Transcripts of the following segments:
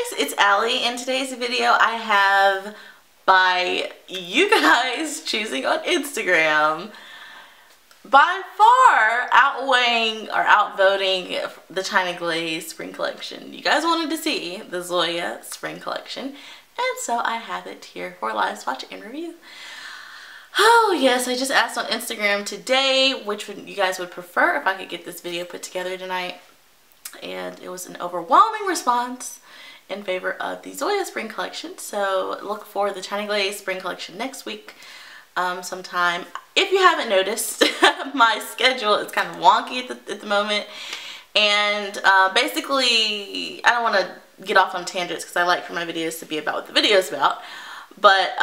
guys, it's Alli. In today's video I have, by you guys choosing on Instagram, by far outweighing or outvoting the China Glaze Spring Collection. You guys wanted to see the Zoya Spring Collection, and so I have it here for live swatch and review. Oh yes, I just asked on Instagram today which one you guys would prefer if I could get this video put together tonight, and it was an overwhelming response in favor of the Zoya Spring Collection. So look for the China Glaze Spring Collection next week sometime. If you haven't noticed, my schedule is kind of wonky at the moment, and basically I don't want to get off on tangents because I like for my videos to be about what the video is about, but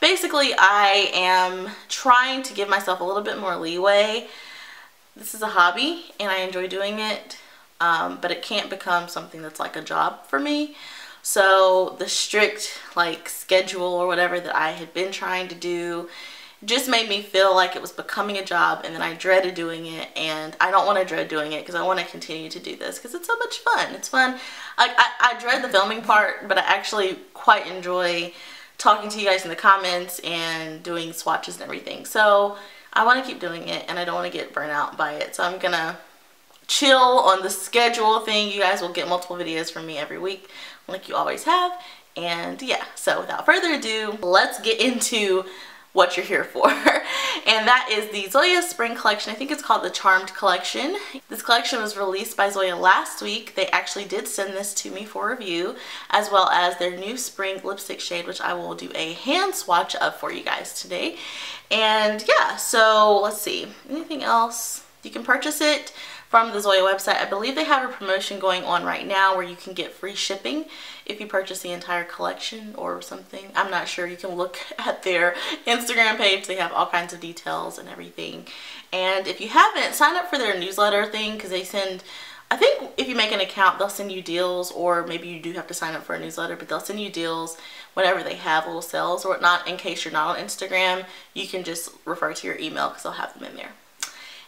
basically I am trying to give myself a little bit more leeway. This is a hobby and I enjoy doing it, but it can't become something that's like a job for me. So the strict like schedule or whatever that I had been trying to do just made me feel like it was becoming a job, and then I dreaded doing it, and I don't want to dread doing it because I want to continue to do this because it's so much fun. It's fun. I dread the filming part, but I actually quite enjoy talking to you guys in the comments and doing swatches and everything. So I want to keep doing it, and I don't want to get burnt out by it. So I'm gonna chill on the schedule thing. You guys will get multiple videos from me every week like you always have. And yeah, so without further ado, let's get into what you're here for. And that is the Zoya Spring Collection. I think it's called the Charmed Collection. This collection was released by Zoya last week. They actually did send this to me for review, as well as their new spring lipstick shade, which I will do a hand swatch of for you guys today. And yeah, so let's see, anything else? You can purchase it from the Zoya website. I believe they have a promotion going on right now where you can get free shipping if you purchase the entire collection or something. I'm not sure. You can look at their Instagram page. They have all kinds of details and everything. And if you haven't, sign up for their newsletter thing, because they send, I think if you make an account, they'll send you deals, or maybe you do have to sign up for a newsletter, but they'll send you deals whenever they have little sales or whatnot. In case you're not on Instagram, you can just refer to your email because they'll have them in there.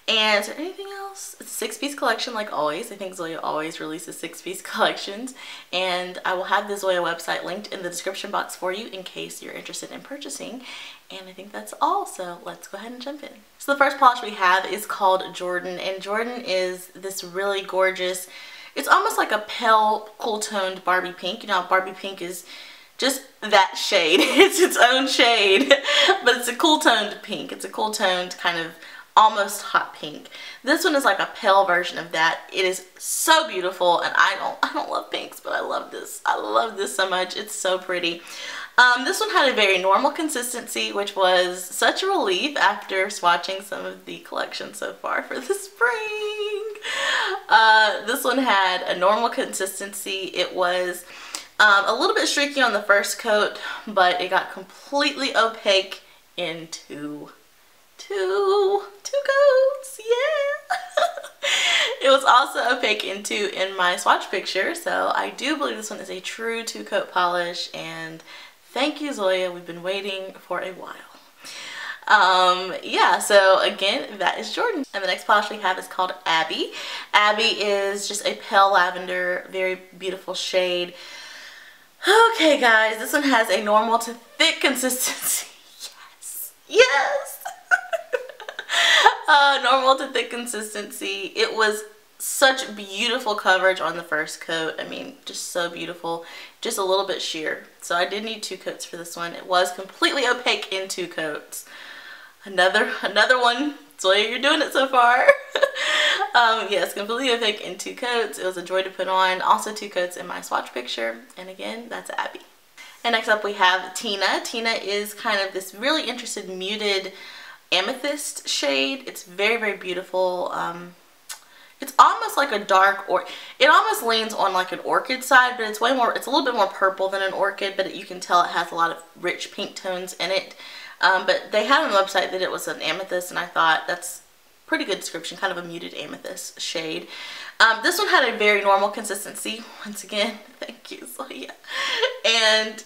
And is there anything else? It's a 6-piece collection like always. I think Zoya always releases 6-piece collections. And I will have the Zoya website linked in the description box for you in case you're interested in purchasing. And I think that's all, so let's go ahead and jump in. So the first polish we have is called Jordan. And Jordan is this really gorgeous, it's almost like a pale, cool-toned Barbie pink. You know, Barbie pink is just that shade. It's its own shade, but it's a cool-toned pink. It's a cool-toned kind of almost hot pink. This one is like a pale version of that. It is so beautiful, and I don't love pinks, but I love this. I love this so much. It's so pretty. This one had a very normal consistency, which was such a relief after swatching some of the collection so far for the spring. This one had a normal consistency. It was a little bit streaky on the first coat, but it got completely opaque in two coats. Yeah. It was also opaque in my swatch picture, so I do believe this one is a true 2-coat polish, and thank you, Zoya. We've been waiting for a while. Yeah, so again, that is Jordan. And the next polish we have is called Abby. Abby is just a pale lavender, very beautiful shade. Okay guys, this one has a normal to thick consistency. Yes. Normal to thick consistency. It was such beautiful coverage on the first coat. I mean, just so beautiful. Just a little bit sheer. So I did need 2 coats for this one. It was completely opaque in 2 coats. Another one. Zoya, you're doing it so far. Yes, completely opaque in 2 coats. It was a joy to put on. Also 2 coats in my swatch picture. And again, that's Abby. And next up we have Tina. Tina is kind of this really interesting muted amethyst shade. It's very, very beautiful. It's almost like a dark, or it almost leans on like an orchid side, but it's way more, it's a little bit more purple than an orchid, but you can tell it has a lot of rich pink tones in it. But they had on the website that it was an amethyst, and I thought that's pretty good description, kind of a muted amethyst shade. This one had a very normal consistency. Once again, thank you, Zoya. And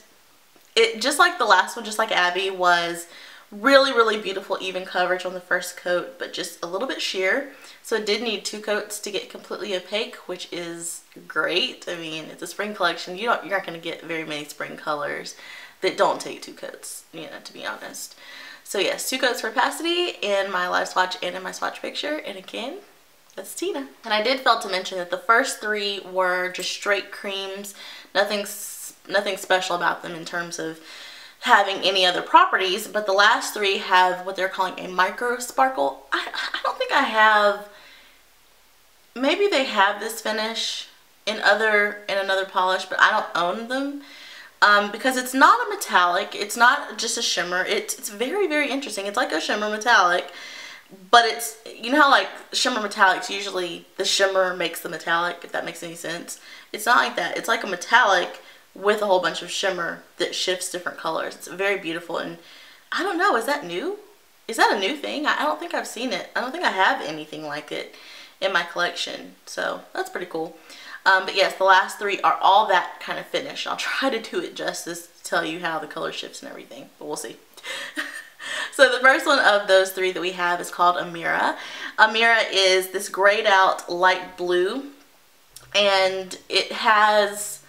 it, just like the last one, just like Abby, was Really, really beautiful even coverage on the first coat, but just a little bit sheer. So it did need 2 coats to get completely opaque, which is great. I mean, it's a spring collection. You're not going to get very many spring colors that don't take 2 coats, you know, to be honest. So yes, 2 coats for opacity in my live swatch and in my swatch picture. And again, that's Tina. And I did fail to mention that the first 3 were just straight creams. Nothing special about them in terms of having any other properties, but the last 3 have what they're calling a micro sparkle. I don't think I have, maybe they have this finish in another polish, but I don't own them because it's not a metallic. It's not just a shimmer. It's very, very interesting. It's like a shimmer metallic, but it's, you know how like shimmer metallics, usually the shimmer makes the metallic, if that makes any sense. It's not like that. It's like a metallic with a whole bunch of shimmer that shifts different colors. It's very beautiful, and I don't know, is that new? Is that a new thing? I don't think I've seen it. I don't think I have anything like it in my collection, so that's pretty cool. But yes, the last 3 are all that kind of finish. I'll try to do it justice to tell you how the color shifts and everything, but we'll see. So the first one of those 3 that we have is called Amira. Amira is this grayed out light blue, and it has,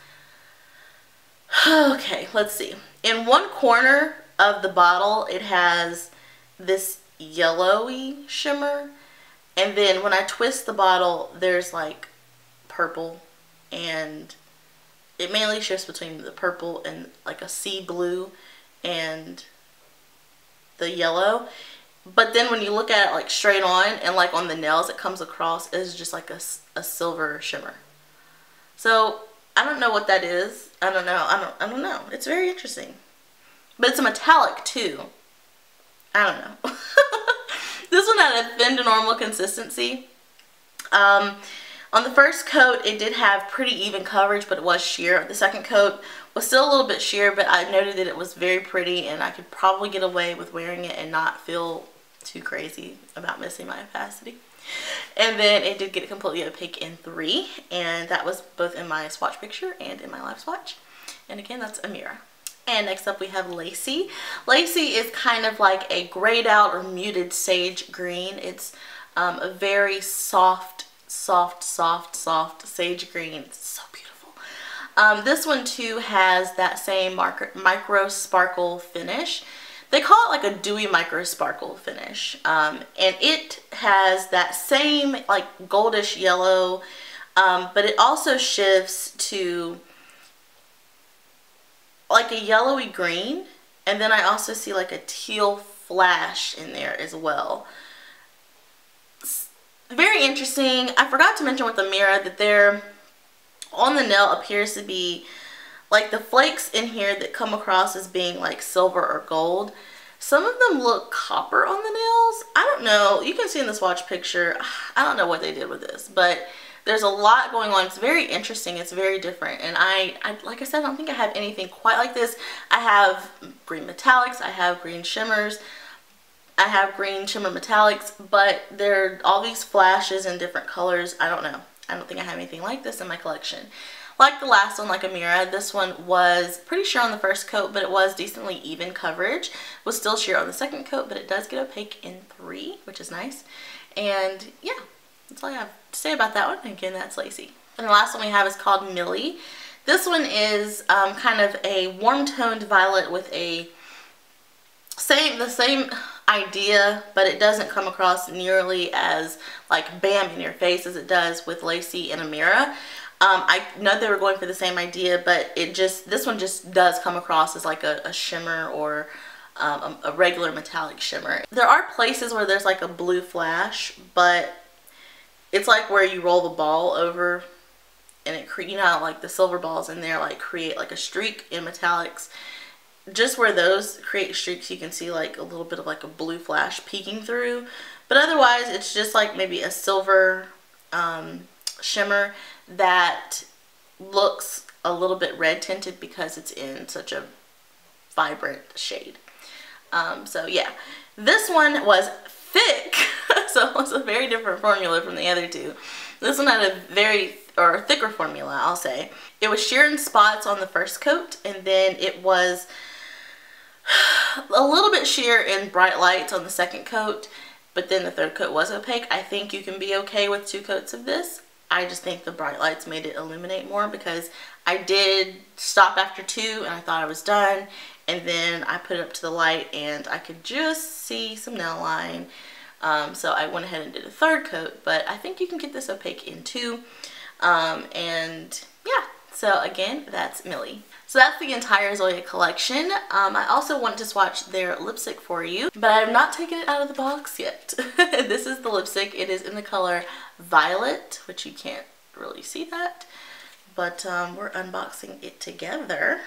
okay, let's see. In one corner of the bottle, it has this yellowy shimmer, and then when I twist the bottle, there's like purple, and it mainly shifts between the purple and like a sea blue and the yellow. But then when you look at it like straight on and like on the nails, it comes across as just like a silver shimmer. So I don't know what that is. I don't know. It's very interesting. But it's a metallic too. I don't know. This one had a thin to normal consistency. On the first coat, it did have pretty even coverage, but it was sheer. The second coat was still a little bit sheer, but I noted that it was very pretty, and I could probably get away with wearing it and not feel too crazy about missing my opacity. And then it did get completely opaque in 3, and that was both in my swatch picture and in my live swatch. And again, that's Amira. And next up we have Lacey. Lacey is kind of like a grayed out or muted sage green. It's a very soft sage green. It's so beautiful. This one too has that same micro sparkle finish. They call it like a dewy micro sparkle finish, and it has that same like goldish yellow, but it also shifts to like a yellowy green, and then I also see like a teal flash in there as well. It's very interesting. I forgot to mention with the Amira that there on the nail appears to be like the flakes in here that come across as being like silver or gold. Some of them look copper on the nails. I don't know. You can see in the swatch picture. I don't know what they did with this, but there's a lot going on. It's very interesting. It's very different. And I like I said, I don't think I have anything quite like this. I have green metallics. I have green shimmers. I have green shimmer metallics, but there are all these flashes in different colors. I don't know. I don't think I have anything like this in my collection. Like the last one, like Amira, this one was pretty sheer on the first coat, but it was decently even coverage. It was still sheer on the second coat, but it does get opaque in 3, which is nice. And yeah, that's all I have to say about that one. Again, that's Lacey. And the last one we have is called Millie. This one is kind of a warm-toned violet with the same idea, but it doesn't come across nearly as like bam in your face as it does with Lacey and Amira. I know they were going for the same idea, but this one just does come across as like a shimmer or a regular metallic shimmer. There are places where there's like a blue flash, but it's like where you roll the ball over and it, you know, like the silver balls in there like create like a streak in metallics. Just where those create streaks, you can see like a little bit of like a blue flash peeking through, but otherwise it's just like maybe a silver shimmer that looks a little bit red tinted because it's in such a vibrant shade. So yeah, this one was thick, so it was a very different formula from the other two. This one had a thicker formula, I'll say. It was sheer in spots on the first coat, and then it was a little bit sheer in bright lights on the second coat, but then the third coat was opaque. I think you can be okay with 2 coats of this. I just think the bright lights made it illuminate more, because I did stop after 2 and I thought I was done, and then I put it up to the light and I could just see some nail line. So I went ahead and did a third coat, but I think you can get this opaque in 2. And yeah, so again, that's Millie. So that's the entire Zoya collection. I also wanted to swatch their lipstick for you, but I have not taken it out of the box yet. This is the lipstick. It is in the color Violet, which you can't really see that, but we're unboxing it together.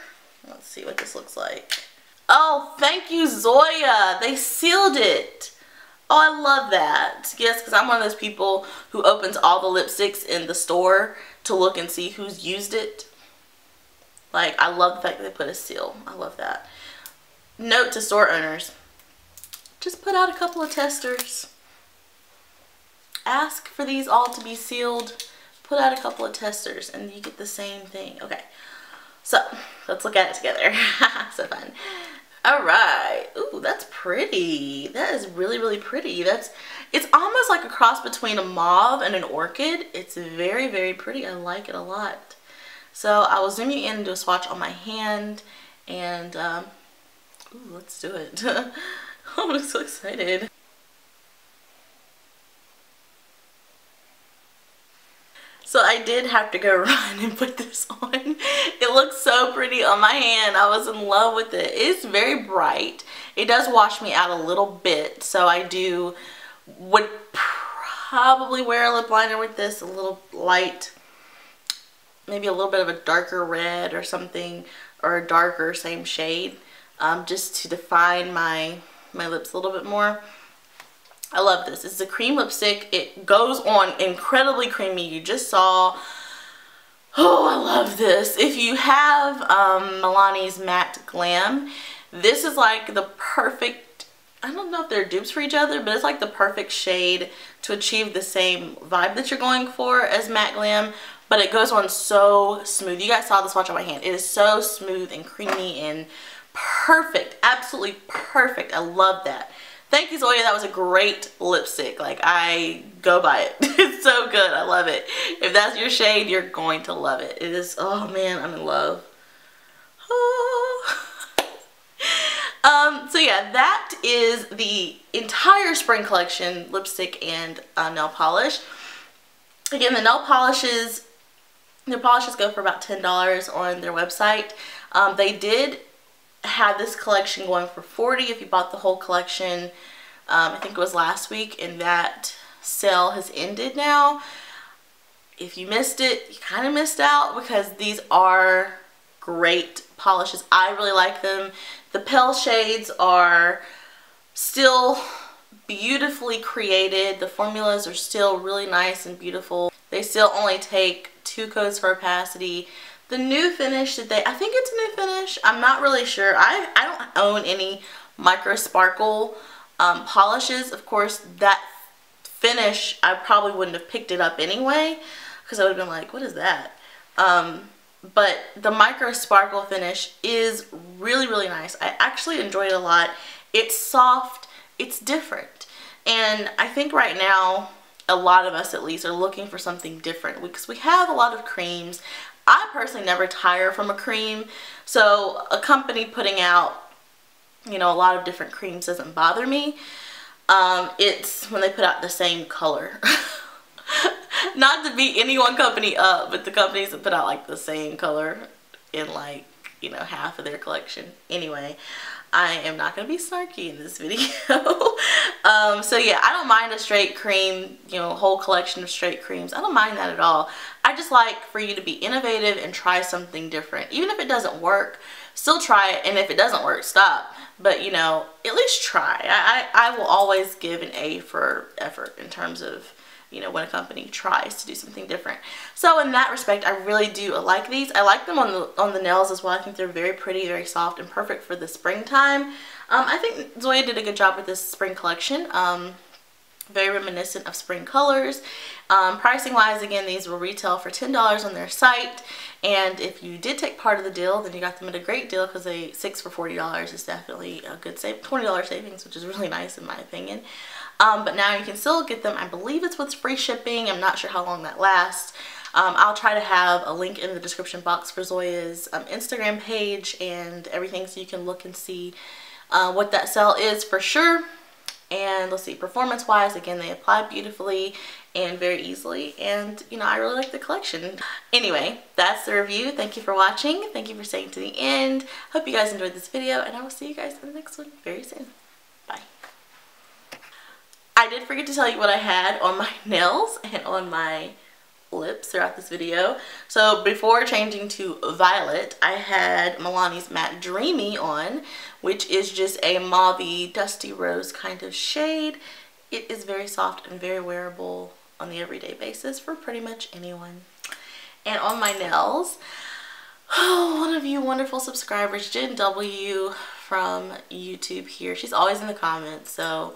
Let's see what this looks like. Oh, thank you, Zoya. They sealed it. Oh, I love that. Yes, because I'm one of those people who opens all the lipsticks in the store to look and see who's used it. Like, I love the fact that they put a seal. I love that. Note to store owners, just put out a couple of testers. Ask for these all to be sealed. Put out a couple of testers and you get the same thing. Okay, so let's look at it together. So fun. Alright. Ooh, that's pretty. That is really, really pretty. It's almost like a cross between a mauve and an orchid. It's very, very pretty. I like it a lot. So I will zoom you in and do a swatch on my hand, and ooh, let's do it. Oh, I'm so excited. So I did have to go run and put this on. It looks so pretty on my hand. I was in love with it. It's very bright. It does wash me out a little bit, so I would probably wear a lip liner with this, a little light, maybe a little bit of a darker red or something, or a darker same shade, just to define my lips a little bit more. I love this. It's a cream lipstick. It goes on incredibly creamy. You just saw. Oh, I love this. If you have Milani's Matte Glam, this is like the perfect, I don't know if they're dupes for each other, but it's like the perfect shade to achieve the same vibe that you're going for as Matte Glam. But it goes on so smooth. You guys saw the swatch on my hand. It is so smooth and creamy and perfect. Absolutely perfect. I love that. Thank you, Zoya. That was a great lipstick. Like, I go by it. It's so good. I love it. If that's your shade, you're going to love it. It is, oh man, I'm in love. Oh. So yeah, that is the entire spring collection, lipstick and nail polish. Again, the nail polishes go for about $10 on their website. They did have this collection going for $40 if you bought the whole collection. I think it was last week, and that sale has ended now. If you missed it, you kind of missed out, because these are great polishes. I really like them. The pale shades are still beautifully created. The formulas are still really nice and beautiful. They still only take 2 coats for opacity. The new finish that I think it's a new finish. I'm not really sure. I don't own any micro sparkle polishes. Of course, that finish, I probably wouldn't have picked it up anyway, because I would have been like, what is that? But the micro sparkle finish is really, really nice. I actually enjoy it a lot. It's soft. It's different. And I think right now, a lot of us at least are looking for something different, because we have a lot of creams. I personally never tire from a cream, so a company putting out, you know, a lot of different creams doesn't bother me. It's when they put out the same color. Not to beat any one company up, but the companies that put out like the same color in, like, you know, half of their collection. Anyway, I am not going to be snarky in this video. So yeah, I don't mind a straight cream, you know, whole collection of straight creams. I don't mind that at all. I just like for you to be innovative and try something different. Even if it doesn't work, still try it. And if it doesn't work, stop. But, you know, at least try. I will always give an A for effort in terms of, you know, when a company tries to do something different. So in that respect, I really do like these. I like them on the nails as well. I think they're very pretty, very soft, and perfect for the springtime. I think Zoya did a good job with this spring collection. Very reminiscent of spring colors. Pricing wise, again, these will retail for $10 on their site, and if you did take part of the deal, then you got them at a great deal, because 6 for $40 is definitely a good $20 savings, which is really nice in my opinion. But now you can still get them. I believe it's with free shipping. I'm not sure how long that lasts. I'll try to have a link in the description box for Zoya's Instagram page and everything, so you can look and see what that sale is for sure. And let's see, performance wise, again, they apply beautifully and very easily, and you know, I really like the collection. Anyway, that's the review. Thank you for watching. Thank you for staying to the end. Hope you guys enjoyed this video, and I will see you guys in the next one very soon. Bye. I did forget to tell you what I had on my nails and on my lips throughout this video. So before changing to Violette, I had Milani's matte Dreamy on, which is just a mauvey dusty rose kind of shade. It is very soft and very wearable on the everyday basis for pretty much anyone. And on my nails, oh, one of you wonderful subscribers, Jen W from YouTube here, she's always in the comments, so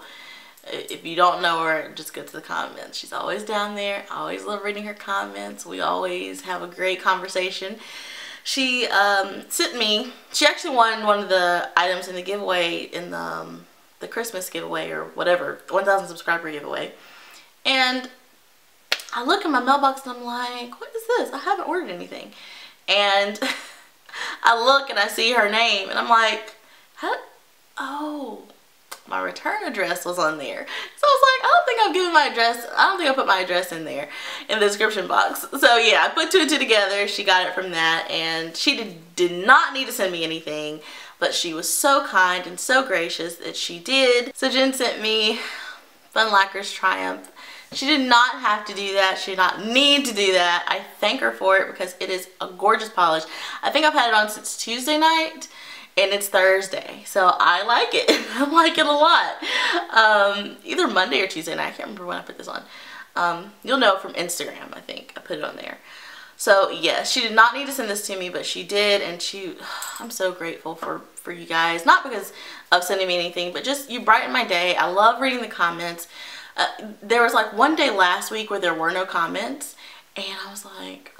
if you don't know her, just go to the comments. She's always down there. I always love reading her comments. We always have a great conversation. She sent me, she actually won one of the items in the giveaway, in the Christmas giveaway or whatever, 1,000 subscriber giveaway. And I look in my mailbox and I'm like, what is this? I haven't ordered anything. And I look and I see her name and I'm like, how? Oh, my return address was on there. So I was like, I don't think I've given my address. I don't think I put my address in there in the description box. So yeah, I put two and two together. She got it from that, and she did not need to send me anything, but she was so kind and so gracious that she did. So Jen sent me F.U.N Lacquer's Triumph. She did not have to do that. She did not need to do that. I thank her for it because it is a gorgeous polish. I think I've had it on since Tuesday night. And it's Thursday, so I like it. I like it a lot. Either Monday or Tuesday night. I can't remember when I put this on. You'll know from Instagram, I think. I put it on there. So, yes, she did not need to send this to me, but she did. And I'm so grateful for you guys. Not because of sending me anything, but just you brighten my day. I love reading the comments. There was like one day last week where there were no comments. And I was like...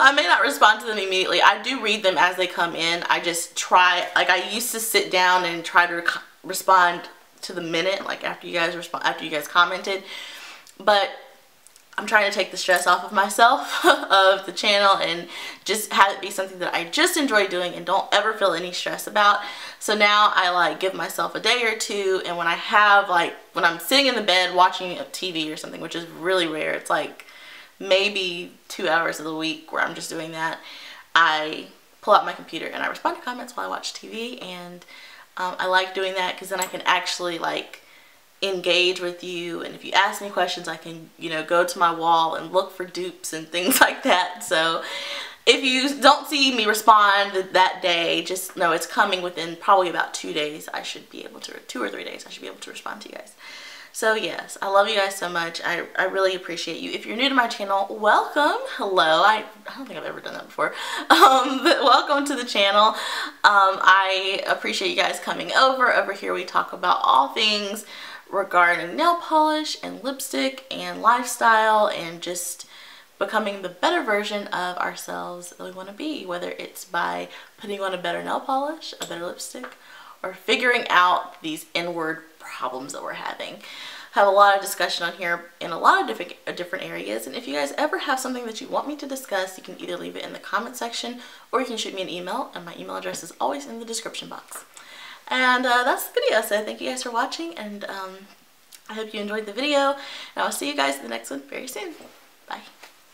I may not respond to them immediately. I do read them as they come in. I just try, like I used to sit down and try to respond to the minute, like after you guys commented. But I'm trying to take the stress off of myself of the channel and just have it be something that I just enjoy doing and don't ever feel any stress about. So now I like give myself a day or two, and when I have when I'm sitting in the bed watching a TV or something, which is really rare, it's like maybe 2 hours of the week where I'm just doing that, I pull out my computer and I respond to comments while I watch TV. And I like doing that because then I can actually engage with you, and if you ask me questions I can, you know, go to my wall and look for dupes and things like that. So if you don't see me respond that day, just know it's coming within probably about 2 days. I should be able to, 2 or 3 days, I should be able to respond to you guys. So yes, I love you guys so much. I really appreciate you. If you're new to my channel, welcome. Hello. I don't think I've ever done that before. But welcome to the channel. I appreciate you guys coming over. Over here we talk about all things regarding nail polish and lipstick and lifestyle and just becoming the better version of ourselves that we want to be, whether it's by putting on a better nail polish, a better lipstick, or figuring out these inward problems that we're having. Have a lot of discussion on here in a lot of different areas, and if you guys ever have something that you want me to discuss, you can either leave it in the comment section or you can shoot me an email, and my email address is always in the description box. And that's the video, so thank you guys for watching, and I hope you enjoyed the video, and I'll see you guys in the next one very soon. Bye.